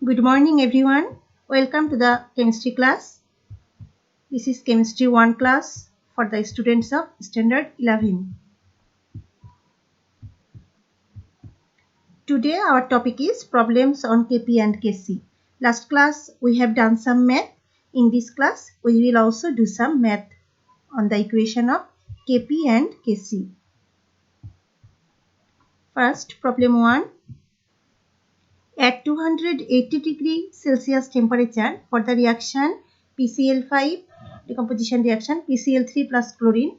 Good morning everyone. Welcome to the chemistry class. This is chemistry 1 class for the students of standard 11. Today our topic is problems on Kp and Kc. Last class we have done some math. In this class we will also do some math on the equation of Kp and Kc. First, problem 1. At 280 degree Celsius temperature for the reaction PCl5 decomposition reaction PCl3 plus chlorine.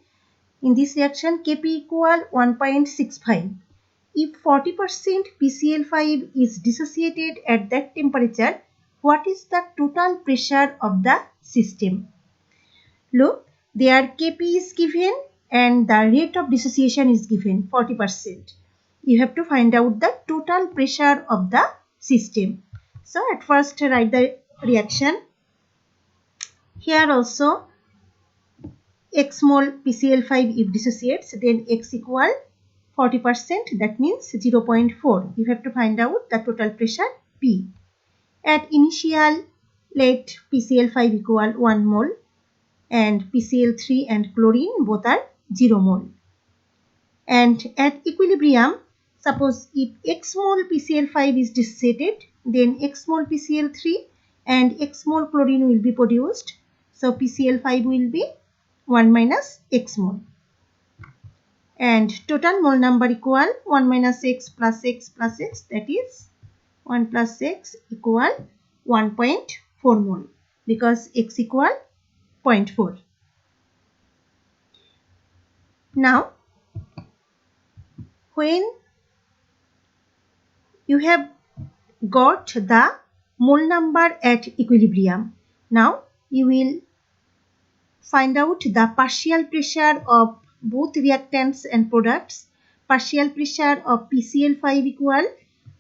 In this reaction Kp equal 1.65. If 40% PCl5 is dissociated at that temperature, what is the total pressure of the system? Look, there Kp is given and the rate of dissociation is given 40%. You have to find out the total pressure of the system. So at first write the reaction. Here also x mole PCl5 if dissociates, then x equal 40%, that means 0.4. You have to find out the total pressure P. At initial, let PCl5 equal 1 mole and PCl3 and chlorine both are 0 mole. And at equilibrium, suppose if x mole PCl5 is dissociated, then x mole PCl3 and x mole chlorine will be produced. So PCl5 will be 1 minus x mole. And total mole number equal 1 minus x plus x plus x, that is 1 plus x equal 1.4 mole because x equal 0.4. Now, when you have got the mole number at equilibrium, now you will find out the partial pressure of both reactants and products. Partial pressure of PCl5 equal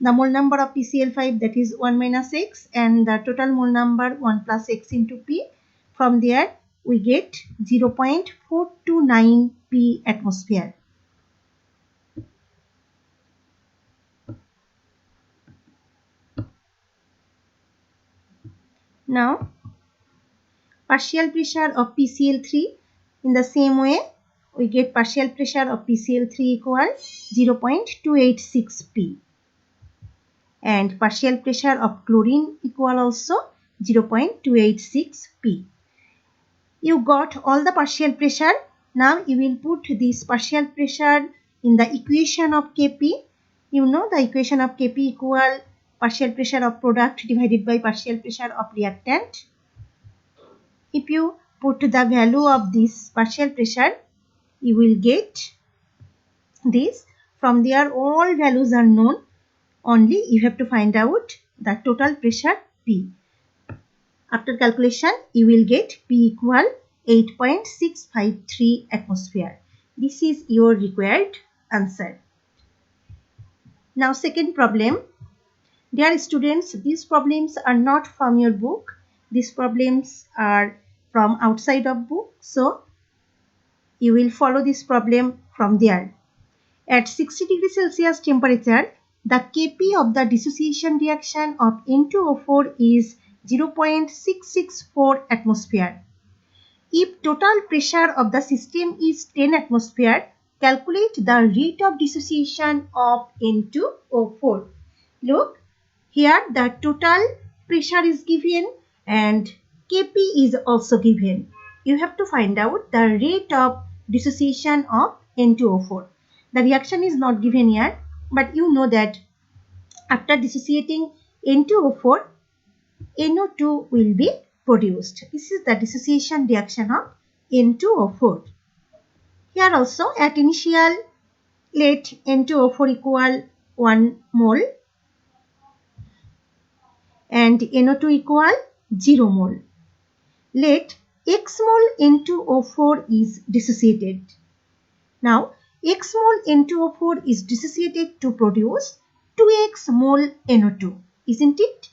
the mole number of PCl5, that is 1 minus x, and the total mole number 1 plus x into P. From there we get 0.429 P atmosphere. Now partial pressure of PCl3, in the same way we get partial pressure of PCl3 equal 0.286 P. And partial pressure of chlorine equal also 0.286 P. You got all the partial pressure. Now you will put this partial pressure in the equation of Kp. You know the equation of Kp equal partial pressure of product divided by partial pressure of reactant. If you put the value of this partial pressure, you will get this. From there all values are known. Only you have to find out the total pressure P. After calculation, you will get P equal 8.653 atmosphere. This is your required answer. Now second problem. Dear students, these problems are not from your book. These problems are from outside of book. So you will follow this problem from there. At 60 degrees Celsius temperature, the Kp of the dissociation reaction of N2O4 is 0.664 atmosphere. If total pressure of the system is 10 atmosphere, calculate the rate of dissociation of N2O4. Look, here the total pressure is given and Kp is also given. You have to find out the rate of dissociation of N2O4. The reaction is not given here, but you know that after dissociating N2O4, NO2 will be produced. This is the dissociation reaction of N2O4. Here also at initial, let N2O4 equal 1 mole and NO2 equal 0 mole. Let x mole N2O4 is dissociated. Now x mole N2O4 is dissociated to produce 2x mole NO2, isn't it?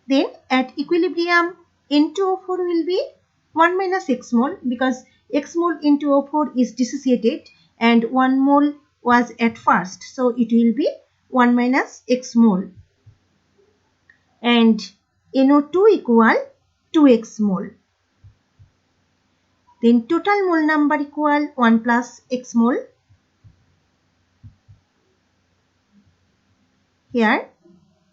Then at equilibrium N2O4 will be 1 minus x mole because x mole N2O4 is dissociated and 1 mole was at first. So it will be 1 minus x mole. and NO2 equal 2x mole. Then total mole number equal 1 plus x mole. Here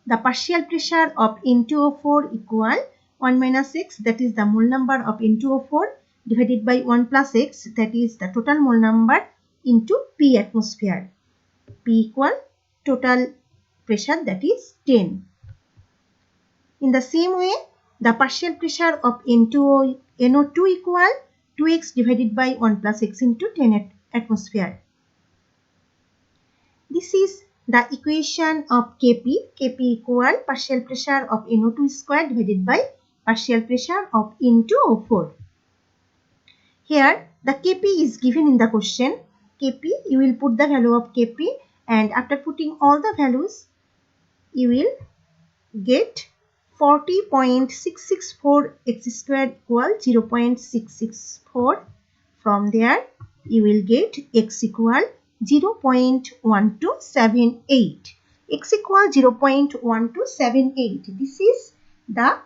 the partial pressure of N2O4 equal 1 minus x, that is the mole number of N2O4, divided by 1 plus x, that is the total mole number, into P atmosphere. P equal total pressure, that is 10. In the same way, the partial pressure of NO2 equal 2x divided by 1 plus x into 10 atmosphere. This is the equation of Kp. Kp equal partial pressure of NO2 square divided by partial pressure of N2O4. Here the Kp is given in the question. Kp, you will put the value of Kp, and after putting all the values, you will get 40.664 x square equal 0.664. From there you will get x equal 0.1278. X equal 0.1278. This is the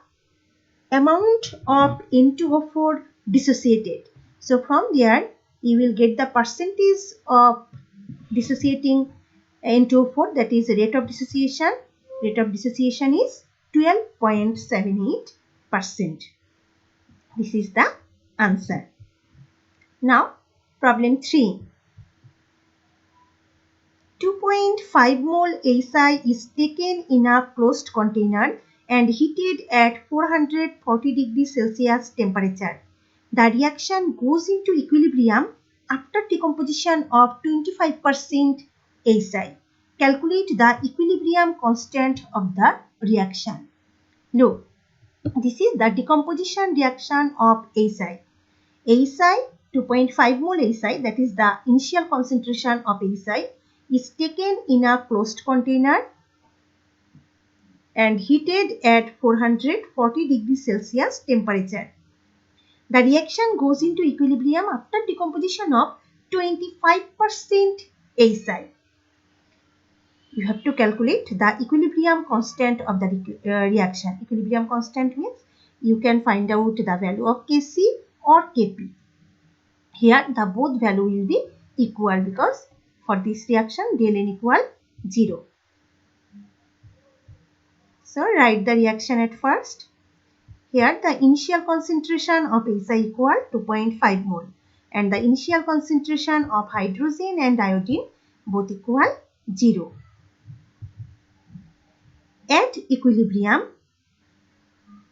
amount of N2O4 dissociated. So from there you will get the percentage of dissociating N2O4, that is rate of dissociation. Rate of dissociation is 12.78%. This is the answer. Now problem 3. 2.5 mole ASI is taken in a closed container and heated at 440 degrees Celsius temperature. The reaction goes into equilibrium after decomposition of 25% ASI. Calculate the equilibrium constant of the reaction. Look, this is the decomposition reaction of ASI. ASI, 2.5 mole ASI, that is the initial concentration of ASI, is taken in a closed container and heated at 440 degrees Celsius temperature. The reaction goes into equilibrium after decomposition of 25% ASI. You have to calculate the equilibrium constant of the reaction. Equilibrium constant means you can find out the value of Kc or Kp. Here the both value will be equal because for this reaction del N equal 0. So write the reaction at first. Here the initial concentration of ASI equal 2.5 mole and the initial concentration of hydrogen and iodine both equal 0. At equilibrium,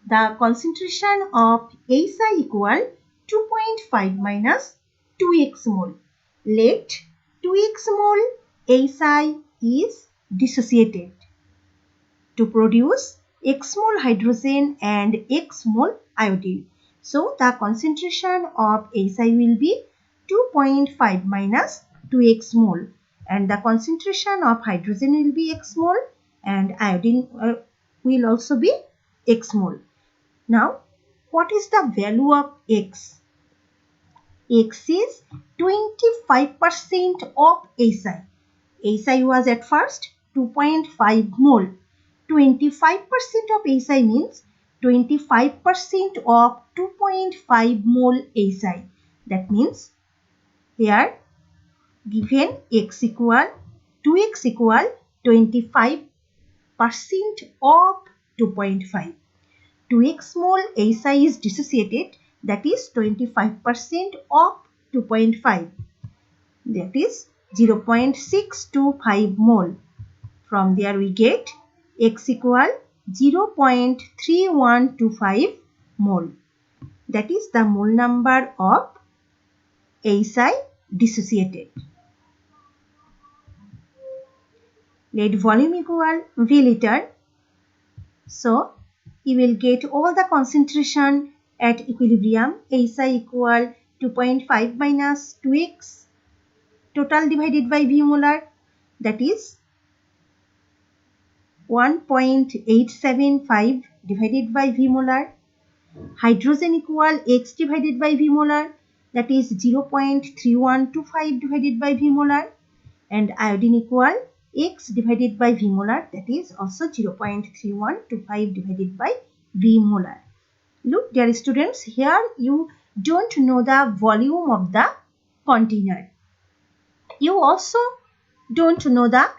the concentration of ASI equal 2.5 minus 2x mole. Let 2x mole ASI is dissociated to produce x mole hydrogen and x mole iodine. So the concentration of ASI will be 2.5 minus 2x mole and the concentration of hydrogen will be x mole and iodine will also be x mole. Now what is the value of x? X is 25% of ASI. ASI was at first 2.5 mole. 25% of ASI means 25% of 2.5 mole ASI. That means here given x equal 2x equal 25% of 2.5. 2x mole ASI is dissociated, that is 25% of 2.5. That is 0.625 mole. From there we get x equal 0.3125 mole. That is the mole number of ASI dissociated. Let volume equal V liter. So you will get all the concentration at equilibrium. ASI equal 2.5 minus 2x total divided by V molar, that is 1.875 divided by V molar. Hydrogen equal x divided by V molar, that is 0.3125 divided by V molar, and iodine equal X divided by V molar, that is also 0.3125 divided by V molar. Look, dear students, here you don't know the volume of the container. You also don't know the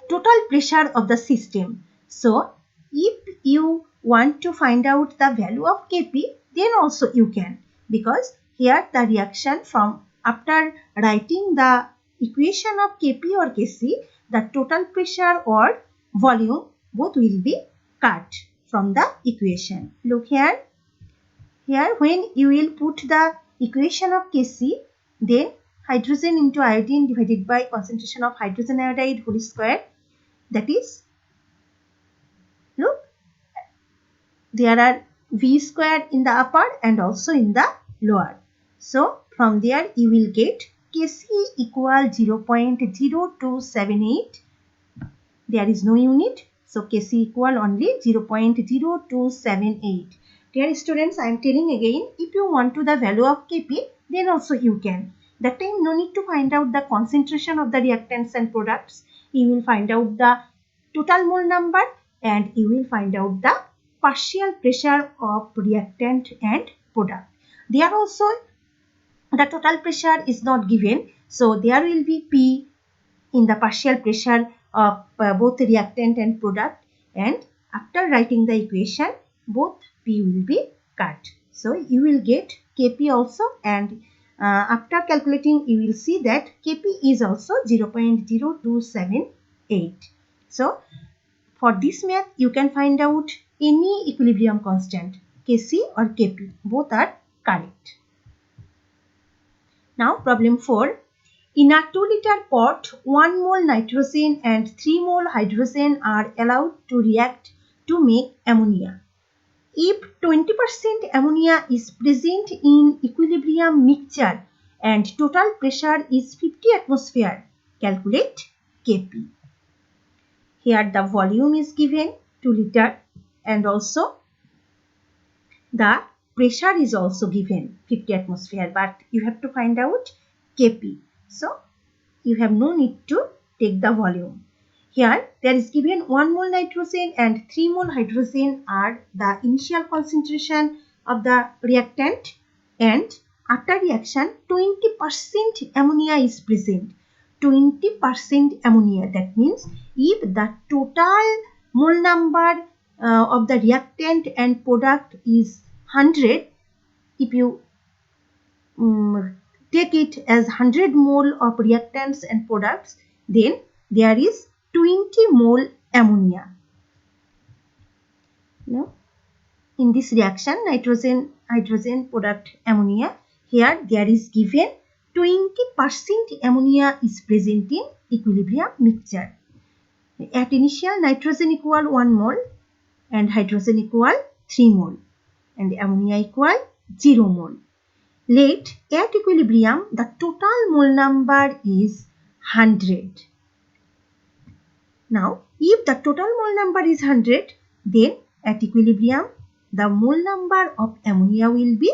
total pressure of the system. So, if you want to find out the value of Kp, then also you can, because here the reaction from after writing the equation of Kp or Kc, the total pressure or volume both will be cut from the equation. Look here. Here when you will put the equation of Kc, then hydrogen into iodine divided by concentration of hydrogen iodide whole square, that is, look, there are V square in the upper and also in the lower. So from there you will get Kc equal 0.0278. There is no unit. So Kc equal only 0.0278. Dear students, I am telling again, if you want to the value of Kp, then also you can. That time no need to find out the concentration of the reactants and products. You will find out the total mole number and you will find out the partial pressure of reactant and product. There also the total pressure is not given. So there will be P in the partial pressure of both reactant and product, and after writing the equation both P will be cut. So you will get Kp also, and after calculating you will see that Kp is also 0.0278. So for this math you can find out any equilibrium constant, Kc or Kp, both are correct. Now problem 4. In a 2 liter pot, 1 mole nitrogen and 3 mole hydrogen are allowed to react to make ammonia. If 20% ammonia is present in equilibrium mixture and total pressure is 50 atmosphere, calculate Kp. Here the volume is given 2 liter and also the pressure is also given 50 atmosphere, but you have to find out Kp. So you have no need to take the volume. Here there is given 1 mole nitrogen and 3 mole hydrogen are the initial concentration of the reactant, and after reaction 20% ammonia is present. 20% ammonia, that means if the total mole number of the reactant and product is 100, if you take it as 100 mole of reactants and products, then there is 20 mole ammonia. Now, in this reaction, nitrogen, hydrogen, product, ammonia, here there is given 20% ammonia is present in equilibrium mixture. At initial, nitrogen equal 1 mole and hydrogen equal 3 mole and ammonia equal 0 mole. Let at equilibrium the total mole number is 100. Now, if the total mole number is 100, then at equilibrium the mole number of ammonia will be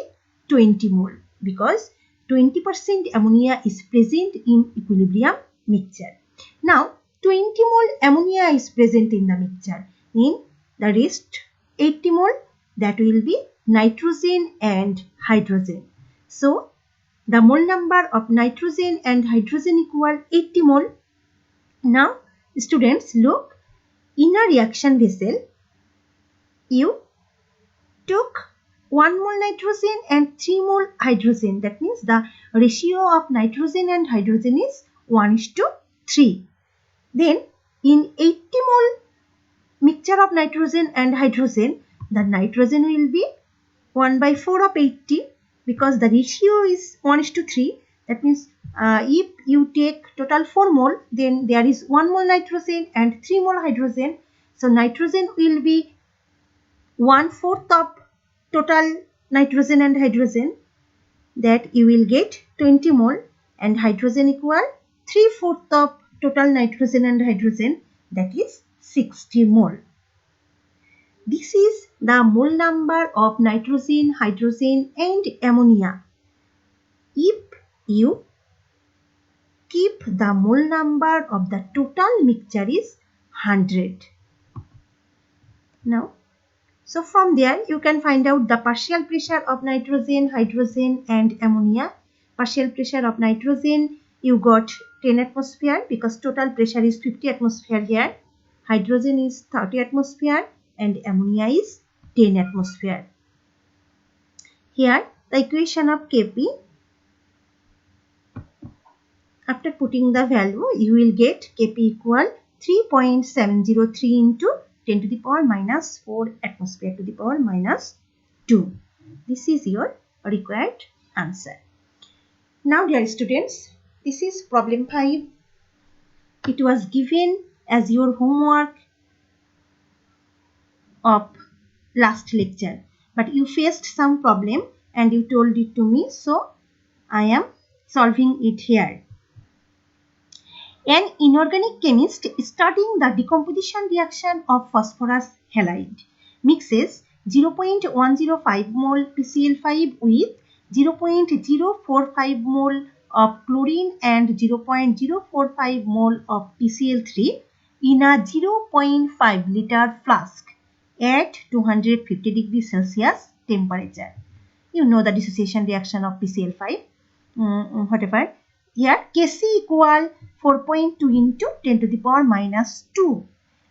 20 mole, because 20% ammonia is present in equilibrium mixture. Now 20 mole ammonia is present in the mixture. In the rest 80 mole, that will be nitrogen and hydrogen. So the mole number of nitrogen and hydrogen equal 80 mole. Now students, look, in a reaction vessel you took 1 mole nitrogen and 3 mole hydrogen. That means the ratio of nitrogen and hydrogen is 1:3. Then in 80 mole mixture of nitrogen and hydrogen, the nitrogen will be 1/4 of 80, because the ratio is 1:3. That means if you take total 4 mole, then there is 1 mole nitrogen and 3 mole hydrogen. So nitrogen will be 1/4 of total nitrogen and hydrogen, that you will get 20 mole, and hydrogen equal 3/4 of total nitrogen and hydrogen, that is 60 mole. This is the mole number of nitrogen, hydrogen and ammonia if you keep the mole number of the total mixture is 100. Now, so from there you can find out the partial pressure of nitrogen, hydrogen and ammonia. Partial pressure of nitrogen, you got 10 atmosphere because total pressure is 50 atmosphere here. Hydrogen is 30 atmosphere and ammonia is 10 atmosphere. Here the equation of Kp, after putting the value you will get Kp equal 3.703 into 10 to the power minus 4 atmosphere to the power minus 2. This is your required answer. Now dear students, this is problem 5. It was given as your homework of last lecture, but you faced some problem and you told it to me, so I am solving it here. An inorganic chemist studying the decomposition reaction of phosphorus halide mixes 0.105 mole PCl5 with 0.045 mole of chlorine and 0.045 mole of PCl3 in a 0.5 liter flask at 250 degrees Celsius temperature. You know the dissociation reaction of PCl5, whatever. Here Kc equal 4.2 into 10 to the power minus 2.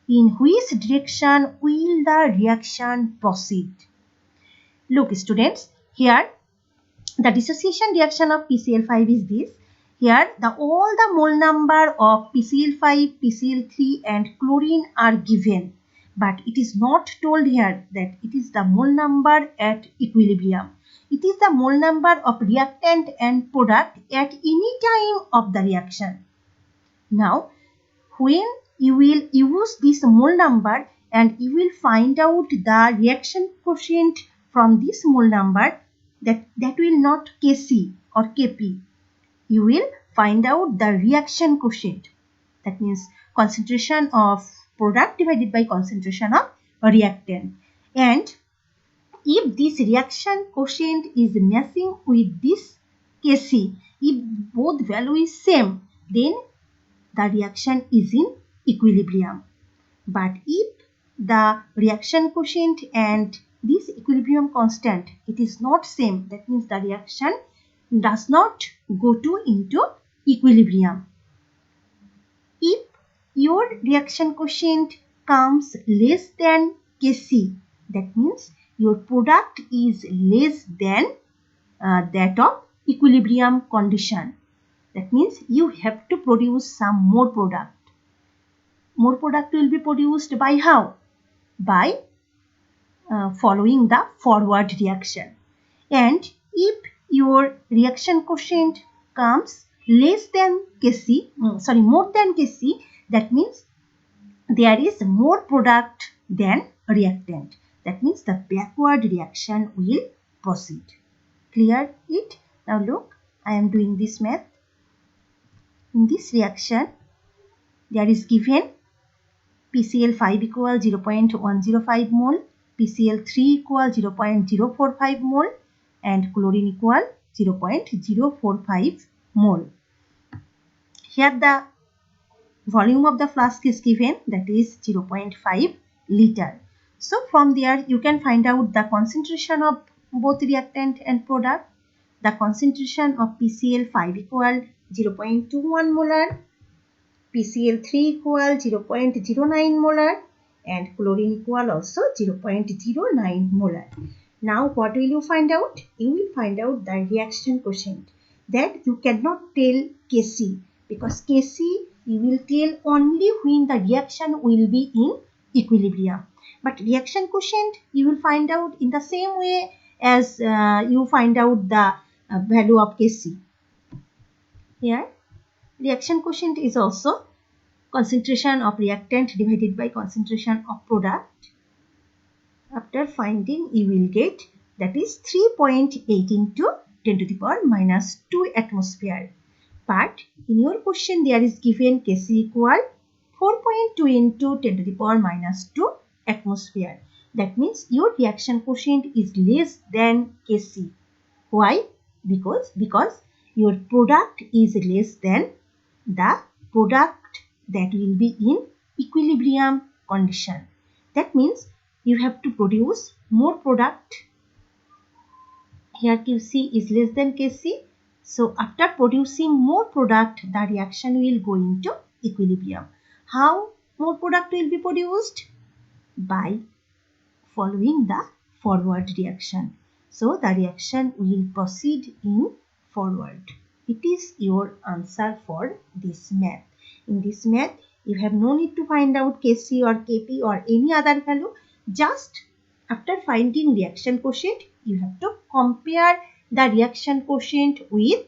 In which direction will the reaction proceed? Look students, here the dissociation reaction of PCl5 is this. Here all the mole number of PCl5, PCl3 and chlorine are given, but it is not told here that it is the mole number at equilibrium. It is the mole number of reactant and product at any time of the reaction. Now, when you will use this mole number and you will find out the reaction quotient from this mole number, that will not Kc or Kp. You will find out the reaction quotient. That means concentration of product divided by concentration of reactant. And if this reaction quotient is matching with this Kc, if both value is same, then the reaction is in equilibrium. But if the reaction quotient and this equilibrium constant, it is not same, that means the reaction does not go into equilibrium. If your reaction quotient comes less than Kc, that means your product is less than that of equilibrium condition. That means you have to produce some more product. More product will be produced by how? By following the forward reaction. And if your reaction quotient comes less than Kc, more than Kc, that means there is more product than reactant. That means the backward reaction will proceed. Clear it? Now look, I am doing this math. In this reaction, there is given PCl5 equal 0.105 mole, PCl3 equal 0.045 mole and chlorine equal 0.045 mole. Here the volume of the flask is given, that is 0.5 liter. So from there you can find out the concentration of both reactant and product. The concentration of PCl5 equal 0.21 molar, PCl3 equal 0.09 molar and chlorine equal also 0.09 molar. Now what will you find out? You will find out the reaction quotient. That you cannot tell Kc, because Kc you will tell only when the reaction will be in equilibrium. But reaction quotient you will find out in the same way as you find out the value of Kc. Here reaction quotient is also concentration of reactant divided by concentration of product. After finding you will get, that is 3.8 into 10 to the power minus 2 atmosphere. But in your question there is given Kc equal 4.2 into 10 to the power minus 2 atmosphere. That means your reaction quotient is less than Kc. Why? Because your product is less than the product that will be in equilibrium condition. That means you have to produce more product. Here QC is less than Kc. So after producing more product, the reaction will go into equilibrium. How more product will be produced? By following the forward reaction. So the reaction will proceed in forward. It is your answer for this math. In this math, you have no need to find out Kc or Kp or any other value. Just after finding reaction quotient, you have to compare the reaction quotient with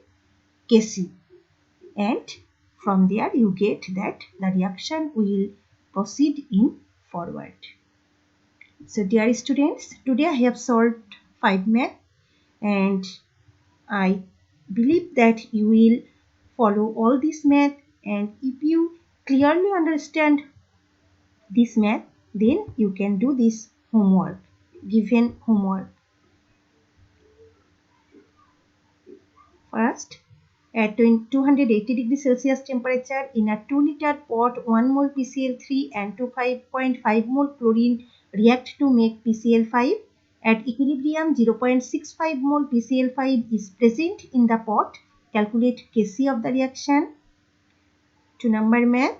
Kc. And from there you get that the reaction will proceed in forward. So dear students, today I have solved 5 math and I believe that you will follow all this math, and if you clearly understand this math, then you can do this homework, given homework. First, at 280 degrees Celsius temperature in a 2 liter pot, 1 mole PCl3 and 5.5 mole chlorine react to make PCl5. At equilibrium, 0.65 mole PCl5 is present in the pot. Calculate Kc of the reaction. 2 number math.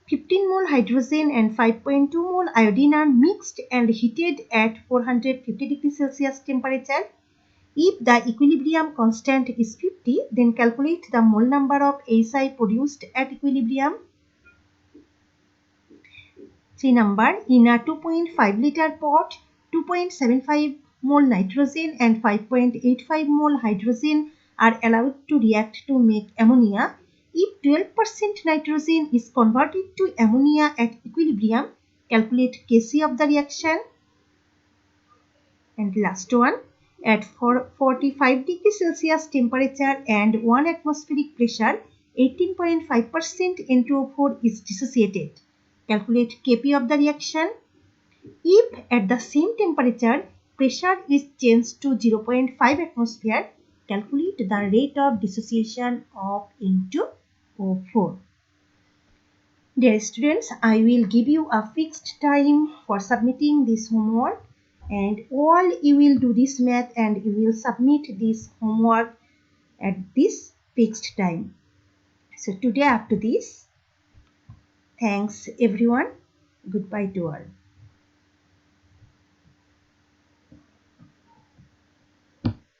15 mole hydrogen and 5.2 mole iodine are mixed and heated at 450 degrees Celsius temperature. If the equilibrium constant is 50, then calculate the mole number of HI produced at equilibrium. 3 number, in a 2.5 liter pot, 2.75 mole nitrogen and 5.85 mole hydrogen are allowed to react to make ammonia. If 12% nitrogen is converted to ammonia at equilibrium, calculate Kc of the reaction. And last one, at 45 degrees Celsius temperature and 1 atmospheric pressure, 18.5% N2O4 is dissociated. Calculate Kp of the reaction. If at the same temperature, pressure is changed to 0.5 atmosphere, calculate the rate of dissociation of N2O4. Dear students, I will give you a fixed time for submitting this homework, and all you will do this math and you will submit this homework at this fixed time. So today up to this. Thanks everyone. Goodbye to all.